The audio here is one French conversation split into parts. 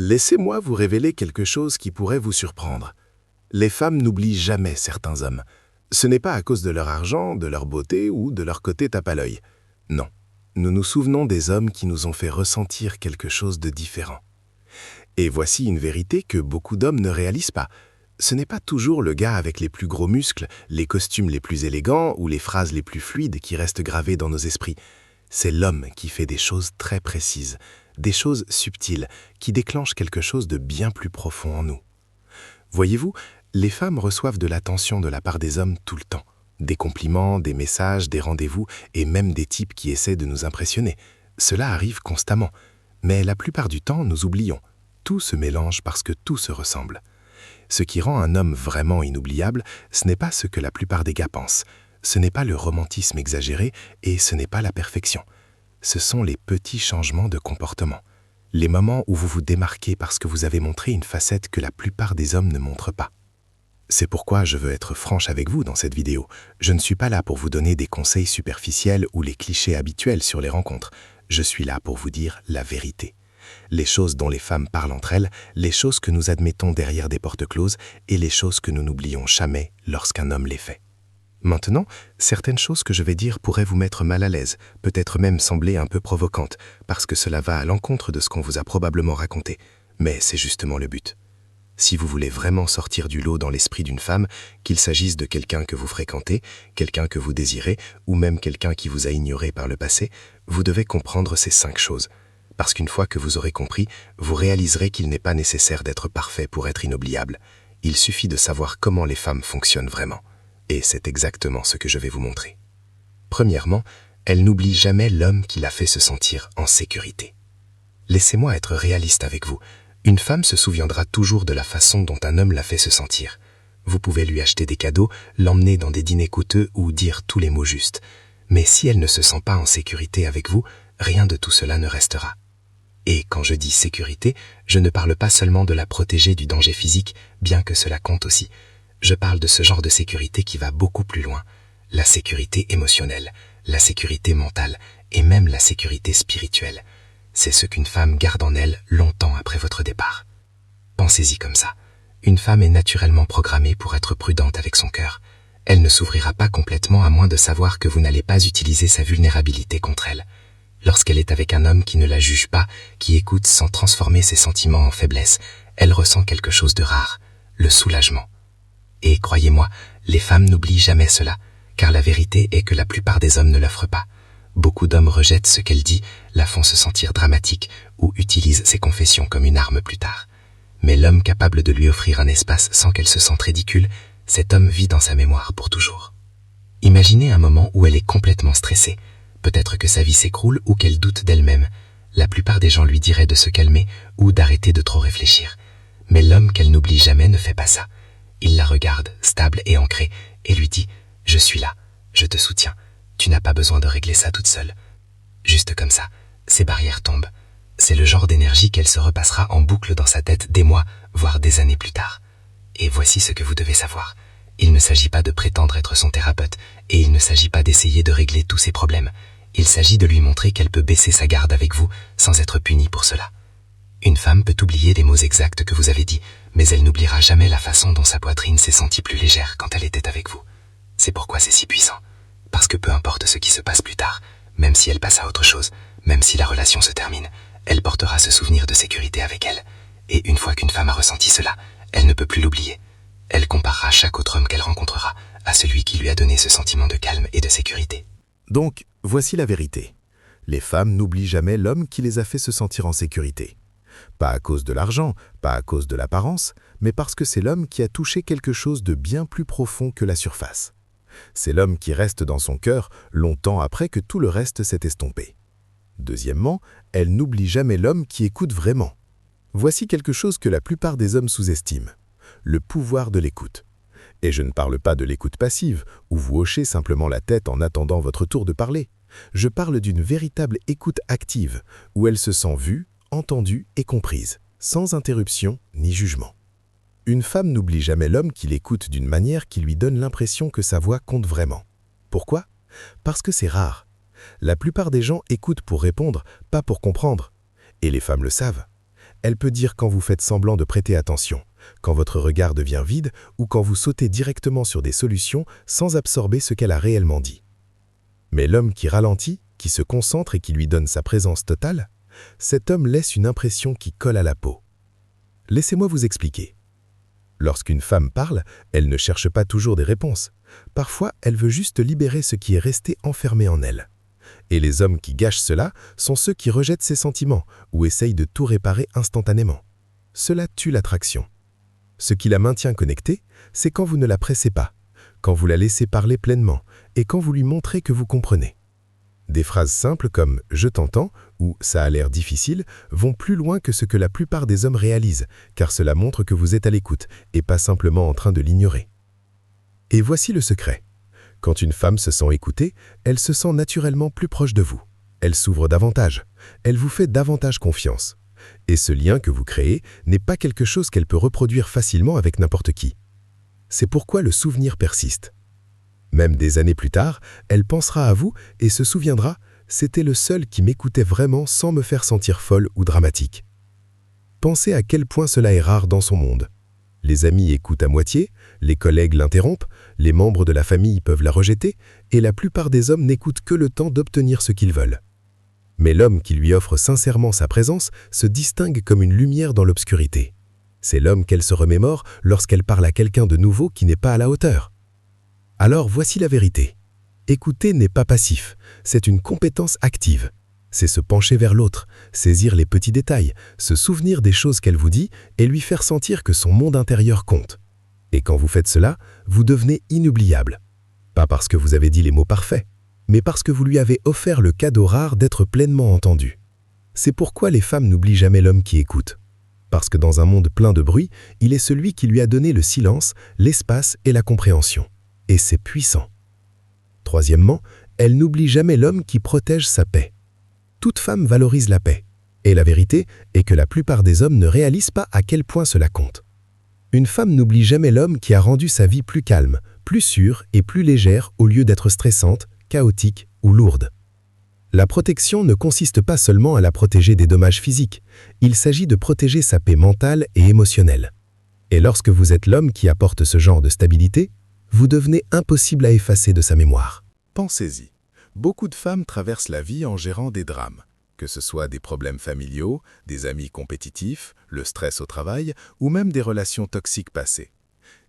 Laissez-moi vous révéler quelque chose qui pourrait vous surprendre. Les femmes n'oublient jamais certains hommes. Ce n'est pas à cause de leur argent, de leur beauté ou de leur côté tape à l'œil. Non, nous nous souvenons des hommes qui nous ont fait ressentir quelque chose de différent. Et voici une vérité que beaucoup d'hommes ne réalisent pas. Ce n'est pas toujours le gars avec les plus gros muscles, les costumes les plus élégants ou les phrases les plus fluides qui restent gravées dans nos esprits. C'est l'homme qui fait des choses très précises, des choses subtiles, qui déclenchent quelque chose de bien plus profond en nous. Voyez-vous, les femmes reçoivent de l'attention de la part des hommes tout le temps. Des compliments, des messages, des rendez-vous et même des types qui essaient de nous impressionner. Cela arrive constamment. Mais la plupart du temps, nous oublions. Tout se mélange parce que tout se ressemble. Ce qui rend un homme vraiment inoubliable, ce n'est pas ce que la plupart des gars pensent. Ce n'est pas le romantisme exagéré et ce n'est pas la perfection. Ce sont les petits changements de comportement. Les moments où vous vous démarquez parce que vous avez montré une facette que la plupart des hommes ne montrent pas. C'est pourquoi je veux être franche avec vous dans cette vidéo. Je ne suis pas là pour vous donner des conseils superficiels ou les clichés habituels sur les rencontres. Je suis là pour vous dire la vérité. Les choses dont les femmes parlent entre elles, les choses que nous admettons derrière des portes closes et les choses que nous n'oublions jamais lorsqu'un homme les fait. Maintenant, certaines choses que je vais dire pourraient vous mettre mal à l'aise, peut-être même sembler un peu provocantes, parce que cela va à l'encontre de ce qu'on vous a probablement raconté. Mais c'est justement le but. Si vous voulez vraiment sortir du lot dans l'esprit d'une femme, qu'il s'agisse de quelqu'un que vous fréquentez, quelqu'un que vous désirez, ou même quelqu'un qui vous a ignoré par le passé, vous devez comprendre ces 5 choses. Parce qu'une fois que vous aurez compris, vous réaliserez qu'il n'est pas nécessaire d'être parfait pour être inoubliable. Il suffit de savoir comment les femmes fonctionnent vraiment. Et c'est exactement ce que je vais vous montrer. Premièrement, elle n'oublie jamais l'homme qui l'a fait se sentir en sécurité. Laissez-moi être réaliste avec vous. Une femme se souviendra toujours de la façon dont un homme l'a fait se sentir. Vous pouvez lui acheter des cadeaux, l'emmener dans des dîners coûteux ou dire tous les mots justes. Mais si elle ne se sent pas en sécurité avec vous, rien de tout cela ne restera. Et quand je dis sécurité, je ne parle pas seulement de la protéger du danger physique, bien que cela compte aussi. Je parle de ce genre de sécurité qui va beaucoup plus loin. La sécurité émotionnelle, la sécurité mentale et même la sécurité spirituelle. C'est ce qu'une femme garde en elle longtemps après votre départ. Pensez-y comme ça. Une femme est naturellement programmée pour être prudente avec son cœur. Elle ne s'ouvrira pas complètement à moins de savoir que vous n'allez pas utiliser sa vulnérabilité contre elle. Lorsqu'elle est avec un homme qui ne la juge pas, qui écoute sans transformer ses sentiments en faiblesse, elle ressent quelque chose de rare, le soulagement. Et croyez-moi, les femmes n'oublient jamais cela, car la vérité est que la plupart des hommes ne l'offrent pas. Beaucoup d'hommes rejettent ce qu'elle dit, la font se sentir dramatique ou utilisent ses confessions comme une arme plus tard. Mais l'homme capable de lui offrir un espace sans qu'elle se sente ridicule, cet homme vit dans sa mémoire pour toujours. Imaginez un moment où elle est complètement stressée. Peut-être que sa vie s'écroule ou qu'elle doute d'elle-même. La plupart des gens lui diraient de se calmer ou d'arrêter de trop réfléchir. Mais l'homme qu'elle n'oublie jamais ne fait pas ça. Il la regarde, stable et ancrée, et lui dit « Je suis là, je te soutiens, tu n'as pas besoin de régler ça toute seule. » Juste comme ça, ses barrières tombent. C'est le genre d'énergie qu'elle se repassera en boucle dans sa tête des mois, voire des années plus tard. Et voici ce que vous devez savoir. Il ne s'agit pas de prétendre être son thérapeute, et il ne s'agit pas d'essayer de régler tous ses problèmes. Il s'agit de lui montrer qu'elle peut baisser sa garde avec vous, sans être punie pour cela. Une femme peut oublier les mots exacts que vous avez dit, mais elle n'oubliera jamais la façon dont sa poitrine s'est sentie plus légère quand elle était avec vous. C'est pourquoi c'est si puissant. Parce que peu importe ce qui se passe plus tard, même si elle passe à autre chose, même si la relation se termine, elle portera ce souvenir de sécurité avec elle. Et une fois qu'une femme a ressenti cela, elle ne peut plus l'oublier. Elle comparera chaque autre homme qu'elle rencontrera à celui qui lui a donné ce sentiment de calme et de sécurité. Donc, voici la vérité. Les femmes n'oublient jamais l'homme qui les a fait se sentir en sécurité. Pas à cause de l'argent, pas à cause de l'apparence, mais parce que c'est l'homme qui a touché quelque chose de bien plus profond que la surface. C'est l'homme qui reste dans son cœur longtemps après que tout le reste s'est estompé. Deuxièmement, elle n'oublie jamais l'homme qui écoute vraiment. Voici quelque chose que la plupart des hommes sous-estiment. Le pouvoir de l'écoute. Et je ne parle pas de l'écoute passive, où vous hochez simplement la tête en attendant votre tour de parler. Je parle d'une véritable écoute active, où elle se sent vue, entendue et comprise, sans interruption ni jugement. Une femme n'oublie jamais l'homme qui l'écoute d'une manière qui lui donne l'impression que sa voix compte vraiment. Pourquoi? Parce que c'est rare. La plupart des gens écoutent pour répondre, pas pour comprendre. Et les femmes le savent. Elle peut dire quand vous faites semblant de prêter attention, quand votre regard devient vide ou quand vous sautez directement sur des solutions sans absorber ce qu'elle a réellement dit. Mais l'homme qui ralentit, qui se concentre et qui lui donne sa présence totale, cet homme laisse une impression qui colle à la peau. Laissez-moi vous expliquer. Lorsqu'une femme parle, elle ne cherche pas toujours des réponses. Parfois, elle veut juste libérer ce qui est resté enfermé en elle. Et les hommes qui gâchent cela sont ceux qui rejettent ses sentiments ou essayent de tout réparer instantanément. Cela tue l'attraction. Ce qui la maintient connectée, c'est quand vous ne la pressez pas, quand vous la laissez parler pleinement et quand vous lui montrez que vous comprenez. Des phrases simples comme « je t'entends » ou « ça a l'air difficile » vont plus loin que ce que la plupart des hommes réalisent, car cela montre que vous êtes à l'écoute et pas simplement en train de l'ignorer. Et voici le secret. Quand une femme se sent écoutée, elle se sent naturellement plus proche de vous. Elle s'ouvre davantage. Elle vous fait davantage confiance. Et ce lien que vous créez n'est pas quelque chose qu'elle peut reproduire facilement avec n'importe qui. C'est pourquoi le souvenir persiste. Même des années plus tard, elle pensera à vous et se souviendra « c'était le seul qui m'écoutait vraiment sans me faire sentir folle ou dramatique ». Pensez à quel point cela est rare dans son monde. Les amis écoutent à moitié, les collègues l'interrompent, les membres de la famille peuvent la rejeter et la plupart des hommes n'écoutent que le temps d'obtenir ce qu'ils veulent. Mais l'homme qui lui offre sincèrement sa présence se distingue comme une lumière dans l'obscurité. C'est l'homme qu'elle se remémore lorsqu'elle parle à quelqu'un de nouveau qui n'est pas à la hauteur. Alors voici la vérité. Écouter n'est pas passif, c'est une compétence active. C'est se pencher vers l'autre, saisir les petits détails, se souvenir des choses qu'elle vous dit et lui faire sentir que son monde intérieur compte. Et quand vous faites cela, vous devenez inoubliable. Pas parce que vous avez dit les mots parfaits, mais parce que vous lui avez offert le cadeau rare d'être pleinement entendu. C'est pourquoi les femmes n'oublient jamais l'homme qui écoute. Parce que dans un monde plein de bruit, il est celui qui lui a donné le silence, l'espace et la compréhension. Et c'est puissant. Troisièmement, elle n'oublie jamais l'homme qui protège sa paix. Toute femme valorise la paix. Et la vérité est que la plupart des hommes ne réalisent pas à quel point cela compte. Une femme n'oublie jamais l'homme qui a rendu sa vie plus calme, plus sûre et plus légère au lieu d'être stressante, chaotique ou lourde. La protection ne consiste pas seulement à la protéger des dommages physiques, il s'agit de protéger sa paix mentale et émotionnelle. Et lorsque vous êtes l'homme qui apporte ce genre de stabilité, vous devenez impossible à effacer de sa mémoire. Pensez-y. Beaucoup de femmes traversent la vie en gérant des drames, que ce soit des problèmes familiaux, des amis compétitifs, le stress au travail ou même des relations toxiques passées.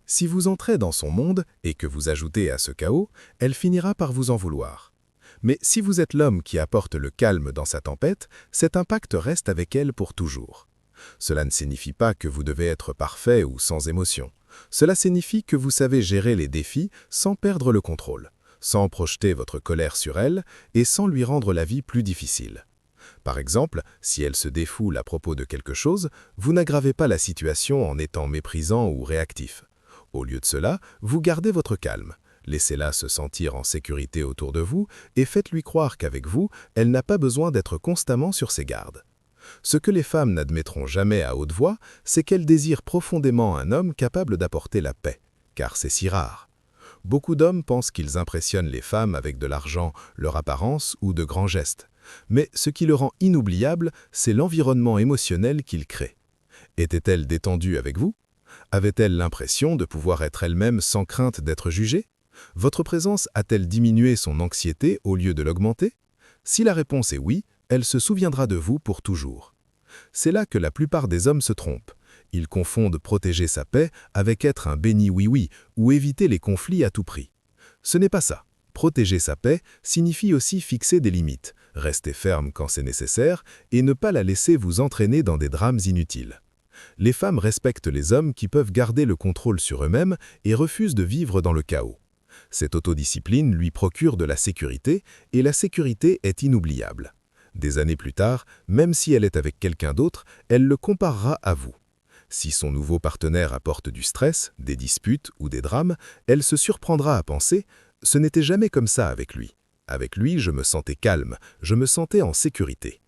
Si vous entrez dans son monde et que vous ajoutez à ce chaos, elle finira par vous en vouloir. Mais si vous êtes l'homme qui apporte le calme dans sa tempête, cet impact reste avec elle pour toujours. Cela ne signifie pas que vous devez être parfait ou sans émotion. Cela signifie que vous savez gérer les défis sans perdre le contrôle, sans projeter votre colère sur elle et sans lui rendre la vie plus difficile. Par exemple, si elle se défoule à propos de quelque chose, vous n'aggravez pas la situation en étant méprisant ou réactif. Au lieu de cela, vous gardez votre calme. Laissez-la se sentir en sécurité autour de vous et faites-lui croire qu'avec vous, elle n'a pas besoin d'être constamment sur ses gardes. Ce que les femmes n'admettront jamais à haute voix, c'est qu'elles désirent profondément un homme capable d'apporter la paix, car c'est si rare. Beaucoup d'hommes pensent qu'ils impressionnent les femmes avec de l'argent, leur apparence ou de grands gestes. Mais ce qui le rend inoubliable, c'est l'environnement émotionnel qu'ils créent. Était-elle détendue avec vous? Avait-elle l'impression de pouvoir être elle-même sans crainte d'être jugée? Votre présence a-t-elle diminué son anxiété au lieu de l'augmenter? Si la réponse est oui, elle se souviendra de vous pour toujours. C'est là que la plupart des hommes se trompent. Ils confondent protéger sa paix avec être un béni oui-oui ou éviter les conflits à tout prix. Ce n'est pas ça. Protéger sa paix signifie aussi fixer des limites, rester ferme quand c'est nécessaire et ne pas la laisser vous entraîner dans des drames inutiles. Les femmes respectent les hommes qui peuvent garder le contrôle sur eux-mêmes et refusent de vivre dans le chaos. Cette autodiscipline lui procure de la sécurité et la sécurité est inoubliable. Des années plus tard, même si elle est avec quelqu'un d'autre, elle le comparera à vous. Si son nouveau partenaire apporte du stress, des disputes ou des drames, elle se surprendra à penser « ce n'était jamais comme ça avec lui. Avec lui, je me sentais calme, je me sentais en sécurité. »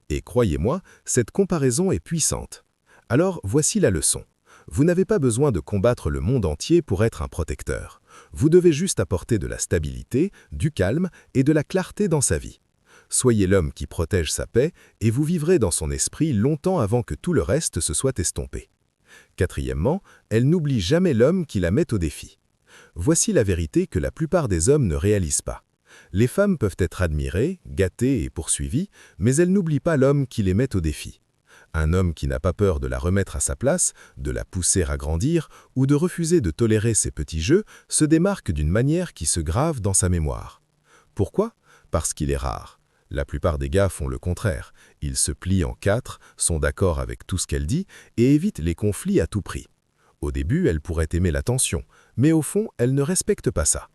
Et croyez-moi, cette comparaison est puissante. Alors voici la leçon. Vous n'avez pas besoin de combattre le monde entier pour être un protecteur. Vous devez juste apporter de la stabilité, du calme et de la clarté dans sa vie. Soyez l'homme qui protège sa paix et vous vivrez dans son esprit longtemps avant que tout le reste se soit estompé. Quatrièmement, elle n'oublie jamais l'homme qui la met au défi. Voici la vérité que la plupart des hommes ne réalisent pas. Les femmes peuvent être admirées, gâtées et poursuivies, mais elles n'oublient pas l'homme qui les met au défi. Un homme qui n'a pas peur de la remettre à sa place, de la pousser à grandir ou de refuser de tolérer ses petits jeux se démarque d'une manière qui se grave dans sa mémoire. Pourquoi? Parce qu'il est rare. La plupart des gars font le contraire. Ils se plient en quatre, sont d'accord avec tout ce qu'elle dit et évitent les conflits à tout prix. Au début, elle pourrait aimer l'attention, mais au fond, elle ne respecte pas ça.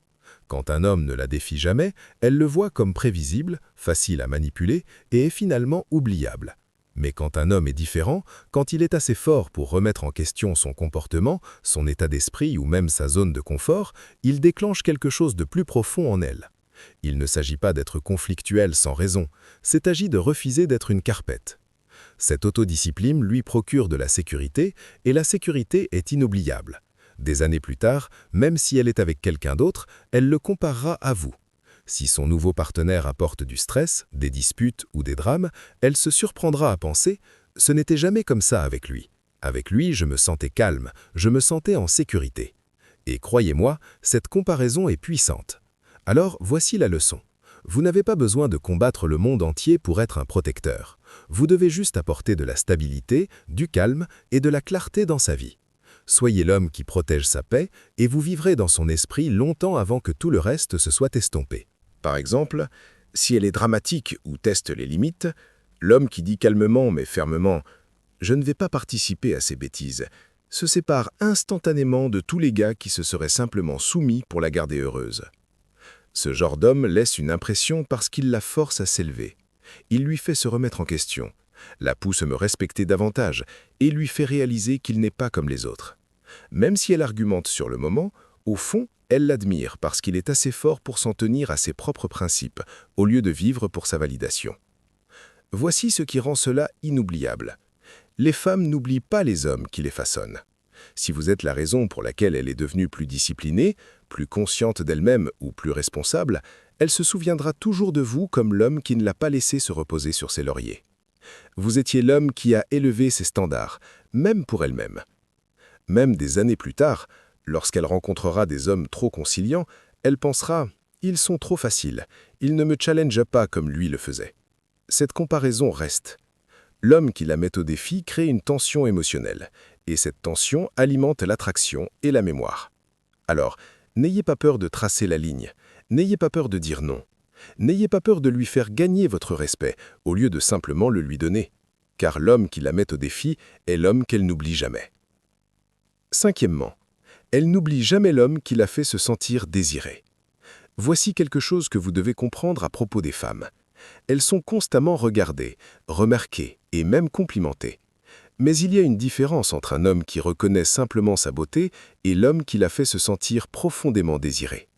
Quand un homme ne la défie jamais, elle le voit comme prévisible, facile à manipuler et est finalement oubliable. Mais quand un homme est différent, quand il est assez fort pour remettre en question son comportement, son état d'esprit ou même sa zone de confort, il déclenche quelque chose de plus profond en elle. Il ne s'agit pas d'être conflictuel sans raison, c'est agi de refuser d'être une carpette. Cette autodiscipline lui procure de la sécurité, et la sécurité est inoubliable. Des années plus tard, même si elle est avec quelqu'un d'autre, elle le comparera à vous. Si son nouveau partenaire apporte du stress, des disputes ou des drames, elle se surprendra à penser « ce n'était jamais comme ça avec lui. Avec lui, je me sentais calme, je me sentais en sécurité. » Et croyez-moi, cette comparaison est puissante. Alors, voici la leçon. Vous n'avez pas besoin de combattre le monde entier pour être un protecteur. Vous devez juste apporter de la stabilité, du calme et de la clarté dans sa vie. Soyez l'homme qui protège sa paix et vous vivrez dans son esprit longtemps avant que tout le reste se soit estompé. Par exemple, si elle est dramatique ou teste les limites, l'homme qui dit calmement mais fermement « je ne vais pas participer à ces bêtises » se sépare instantanément de tous les gars qui se seraient simplement soumis pour la garder heureuse. Ce genre d'homme laisse une impression parce qu'il la force à s'élever. Il lui fait se remettre en question, la pousse à me respecter davantage et lui fait réaliser qu'il n'est pas comme les autres. Même si elle argumente sur le moment, au fond, elle l'admire parce qu'il est assez fort pour s'en tenir à ses propres principes, au lieu de vivre pour sa validation. Voici ce qui rend cela inoubliable. Les femmes n'oublient pas les hommes qui les façonnent. Si vous êtes la raison pour laquelle elle est devenue plus disciplinée, plus consciente d'elle-même ou plus responsable, elle se souviendra toujours de vous comme l'homme qui ne l'a pas laissé se reposer sur ses lauriers. Vous étiez l'homme qui a élevé ses standards, même pour elle-même. Même des années plus tard, lorsqu'elle rencontrera des hommes trop conciliants, elle pensera « ils sont trop faciles, ils ne me challengent pas comme lui le faisait ». Cette comparaison reste. L'homme qui la met au défi crée une tension émotionnelle, et cette tension alimente l'attraction et la mémoire. Alors, n'ayez pas peur de tracer la ligne, n'ayez pas peur de dire non, n'ayez pas peur de lui faire gagner votre respect au lieu de simplement le lui donner, car l'homme qui la met au défi est l'homme qu'elle n'oublie jamais. Cinquièmement, elle n'oublie jamais l'homme qui la fait se sentir désirée. Voici quelque chose que vous devez comprendre à propos des femmes. Elles sont constamment regardées, remarquées et même complimentées. Mais il y a une différence entre un homme qui reconnaît simplement sa beauté et l'homme qui la fait se sentir profondément désirée.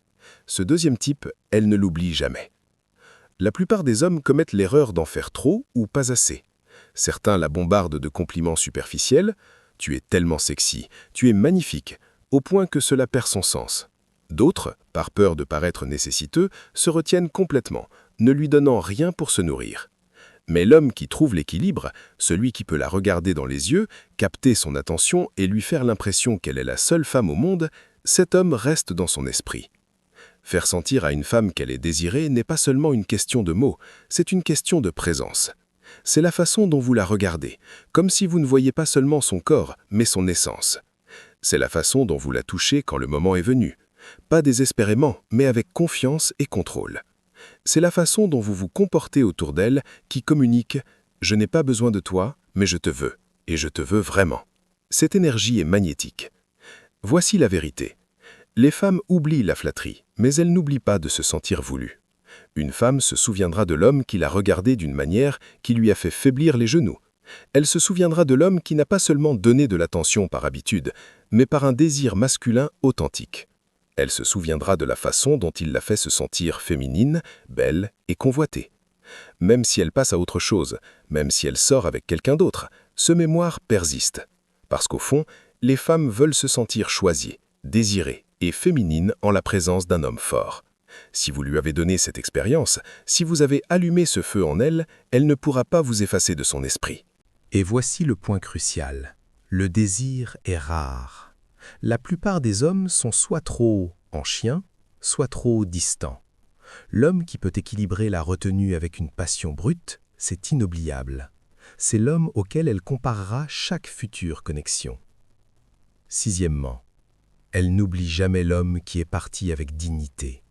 Ce deuxième type, elle ne l'oublie jamais. La plupart des hommes commettent l'erreur d'en faire trop ou pas assez. Certains la bombardent de compliments superficiels. « Tu es tellement sexy, tu es magnifique », au point que cela perd son sens. D'autres, par peur de paraître nécessiteux, se retiennent complètement, ne lui donnant rien pour se nourrir. Mais l'homme qui trouve l'équilibre, celui qui peut la regarder dans les yeux, capter son attention et lui faire l'impression qu'elle est la seule femme au monde, cet homme reste dans son esprit. Faire sentir à une femme qu'elle est désirée n'est pas seulement une question de mots, c'est une question de présence. C'est la façon dont vous la regardez, comme si vous ne voyiez pas seulement son corps, mais son essence. C'est la façon dont vous la touchez quand le moment est venu, pas désespérément, mais avec confiance et contrôle. C'est la façon dont vous vous comportez autour d'elle qui communique « Je n'ai pas besoin de toi, mais je te veux, et je te veux vraiment ». Cette énergie est magnétique. Voici la vérité. Les femmes oublient la flatterie, mais elles n'oublient pas de se sentir voulues. Une femme se souviendra de l'homme qui l'a regardée d'une manière qui lui a fait faiblir les genoux. Elle se souviendra de l'homme qui n'a pas seulement donné de l'attention par habitude, mais par un désir masculin authentique. Elle se souviendra de la façon dont il l'a fait se sentir féminine, belle et convoitée. Même si elle passe à autre chose, même si elle sort avec quelqu'un d'autre, ce mémoire persiste. Parce qu'au fond, les femmes veulent se sentir choisies, désirées et féminines en la présence d'un homme fort. Si vous lui avez donné cette expérience, si vous avez allumé ce feu en elle, elle ne pourra pas vous effacer de son esprit. Et voici le point crucial. Le désir est rare. La plupart des hommes sont soit trop en chien, soit trop distants. L'homme qui peut équilibrer la retenue avec une passion brute, c'est inoubliable. C'est l'homme auquel elle comparera chaque future connexion. Sixièmement, elle n'oublie jamais l'homme qui est parti avec dignité.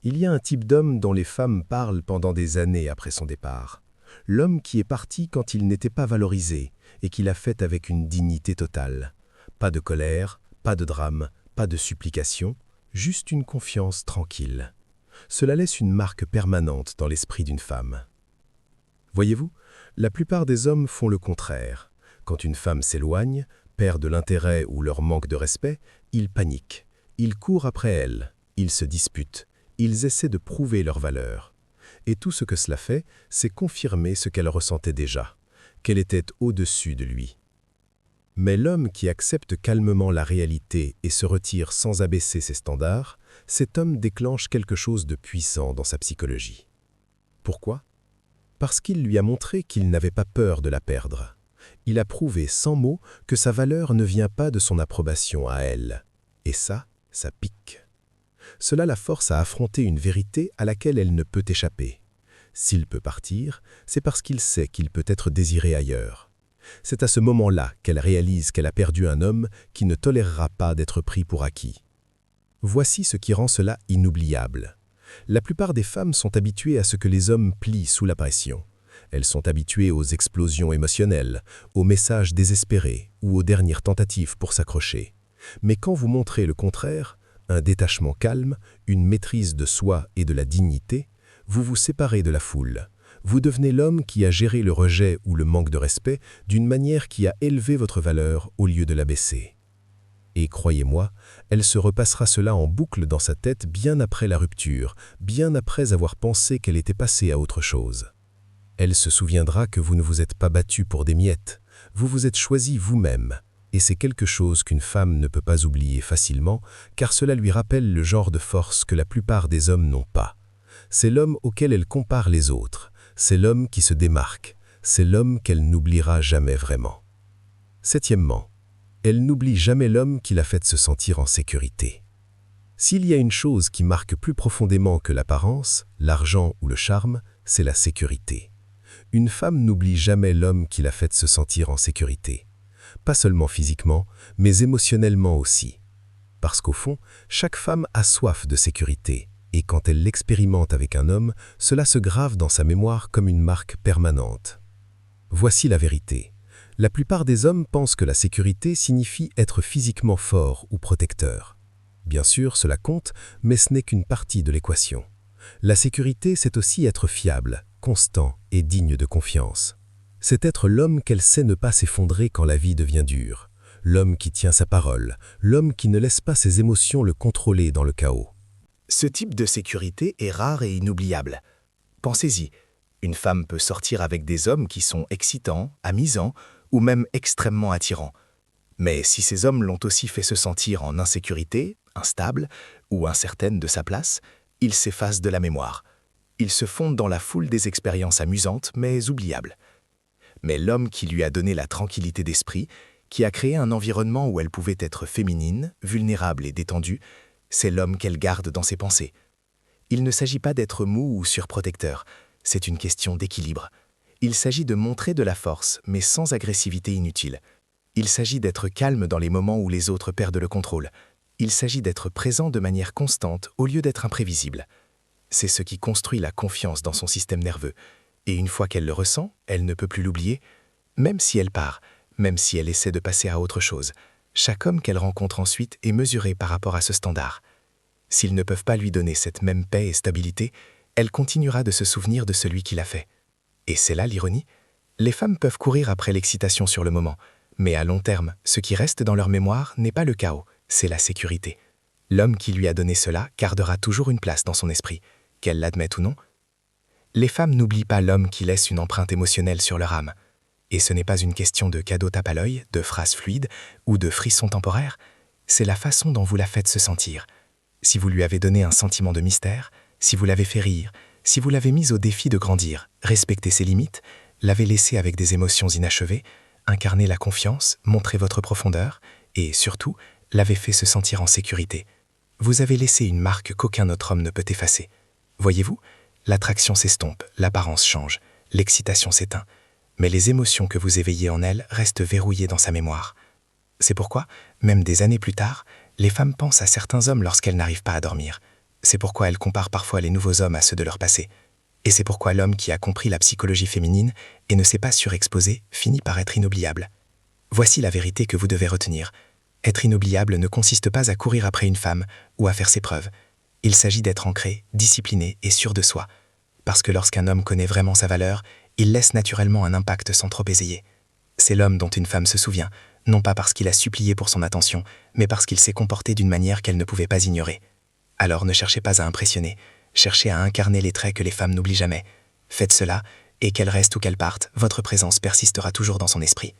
Il y a un type d'homme dont les femmes parlent pendant des années après son départ. L'homme qui est parti quand il n'était pas valorisé et qui l'a fait avec une dignité totale. Pas de colère, pas de drame, pas de supplication, juste une confiance tranquille. Cela laisse une marque permanente dans l'esprit d'une femme. Voyez-vous, la plupart des hommes font le contraire. Quand une femme s'éloigne, perd de l'intérêt ou leur manque de respect, ils paniquent. Ils courent après elle, ils se disputent, ils essaient de prouver leur valeur. Et tout ce que cela fait, c'est confirmer ce qu'elle ressentait déjà, qu'elle était au-dessus de lui. Mais l'homme qui accepte calmement la réalité et se retire sans abaisser ses standards, cet homme déclenche quelque chose de puissant dans sa psychologie. Pourquoi ? Parce qu'il lui a montré qu'il n'avait pas peur de la perdre. Il a prouvé sans mots que sa valeur ne vient pas de son approbation à elle. Et ça pique. Cela la force à affronter une vérité à laquelle elle ne peut échapper. S'il peut partir, c'est parce qu'il sait qu'il peut être désiré ailleurs. C'est à ce moment-là qu'elle réalise qu'elle a perdu un homme qui ne tolérera pas d'être pris pour acquis. Voici ce qui rend cela inoubliable. La plupart des femmes sont habituées à ce que les hommes plient sous la pression. Elles sont habituées aux explosions émotionnelles, aux messages désespérés ou aux dernières tentatives pour s'accrocher. Mais quand vous montrez le contraire, un détachement calme, une maîtrise de soi et de la dignité, vous vous séparez de la foule. Vous devenez l'homme qui a géré le rejet ou le manque de respect d'une manière qui a élevé votre valeur au lieu de l'abaisser. Et croyez-moi, elle se repassera cela en boucle dans sa tête bien après la rupture, bien après avoir pensé qu'elle était passée à autre chose. Elle se souviendra que vous ne vous êtes pas battu pour des miettes, vous vous êtes choisi vous-même. Et c'est quelque chose qu'une femme ne peut pas oublier facilement, car cela lui rappelle le genre de force que la plupart des hommes n'ont pas. C'est l'homme auquel elle compare les autres, c'est l'homme qui se démarque, c'est l'homme qu'elle n'oubliera jamais vraiment. Septièmement, elle n'oublie jamais l'homme qui l'a fait se sentir en sécurité. S'il y a une chose qui marque plus profondément que l'apparence, l'argent ou le charme, c'est la sécurité. Une femme n'oublie jamais l'homme qui l'a fait se sentir en sécurité. Pas seulement physiquement, mais émotionnellement aussi. Parce qu'au fond, chaque femme a soif de sécurité, et quand elle l'expérimente avec un homme, cela se grave dans sa mémoire comme une marque permanente. Voici la vérité. La plupart des hommes pensent que la sécurité signifie être physiquement fort ou protecteur. Bien sûr, cela compte, mais ce n'est qu'une partie de l'équation. La sécurité, c'est aussi être fiable, constant et digne de confiance. C'est être l'homme qu'elle sait ne pas s'effondrer quand la vie devient dure, l'homme qui tient sa parole, l'homme qui ne laisse pas ses émotions le contrôler dans le chaos. Ce type de sécurité est rare et inoubliable. Pensez-y, une femme peut sortir avec des hommes qui sont excitants, amusants ou même extrêmement attirants. Mais si ces hommes l'ont aussi fait se sentir en insécurité, instable ou incertaine de sa place, ils s'effacent de la mémoire. Ils se fondent dans la foule des expériences amusantes mais oubliables. Mais l'homme qui lui a donné la tranquillité d'esprit, qui a créé un environnement où elle pouvait être féminine, vulnérable et détendue, c'est l'homme qu'elle garde dans ses pensées. Il ne s'agit pas d'être mou ou surprotecteur, c'est une question d'équilibre. Il s'agit de montrer de la force, mais sans agressivité inutile. Il s'agit d'être calme dans les moments où les autres perdent le contrôle. Il s'agit d'être présent de manière constante au lieu d'être imprévisible. C'est ce qui construit la confiance dans son système nerveux. Et une fois qu'elle le ressent, elle ne peut plus l'oublier, même si elle part, même si elle essaie de passer à autre chose. Chaque homme qu'elle rencontre ensuite est mesuré par rapport à ce standard. S'ils ne peuvent pas lui donner cette même paix et stabilité, elle continuera de se souvenir de celui qui l'a fait. Et c'est là l'ironie. Les femmes peuvent courir après l'excitation sur le moment, mais à long terme, ce qui reste dans leur mémoire n'est pas le chaos, c'est la sécurité. L'homme qui lui a donné cela gardera toujours une place dans son esprit, qu'elle l'admette ou non. Les femmes n'oublient pas l'homme qui laisse une empreinte émotionnelle sur leur âme. Et ce n'est pas une question de cadeau tape à l'œil, de phrases fluides ou de frissons temporaires, c'est la façon dont vous la faites se sentir. si vous lui avez donné un sentiment de mystère, si vous l'avez fait rire, si vous l'avez mise au défi de grandir, respecter ses limites, l'avez laissé avec des émotions inachevées, incarné la confiance, montré votre profondeur et, surtout, l'avez fait se sentir en sécurité. Vous avez laissé une marque qu'aucun autre homme ne peut effacer. Voyez-vous, l'attraction s'estompe, l'apparence change, l'excitation s'éteint, mais les émotions que vous éveillez en elle restent verrouillées dans sa mémoire. C'est pourquoi, même des années plus tard, les femmes pensent à certains hommes lorsqu'elles n'arrivent pas à dormir. C'est pourquoi elles comparent parfois les nouveaux hommes à ceux de leur passé. Et c'est pourquoi l'homme qui a compris la psychologie féminine et ne s'est pas surexposé finit par être inoubliable. Voici la vérité que vous devez retenir. Être inoubliable ne consiste pas à courir après une femme ou à faire ses preuves. Il s'agit d'être ancré, discipliné et sûr de soi. Parce que lorsqu'un homme connaît vraiment sa valeur, il laisse naturellement un impact sans trop ésayer. C'est l'homme dont une femme se souvient, non pas parce qu'il a supplié pour son attention, mais parce qu'il s'est comporté d'une manière qu'elle ne pouvait pas ignorer. Alors ne cherchez pas à impressionner, cherchez à incarner les traits que les femmes n'oublient jamais. Faites cela, et qu'elles restent ou qu'elles partent, votre présence persistera toujours dans son esprit.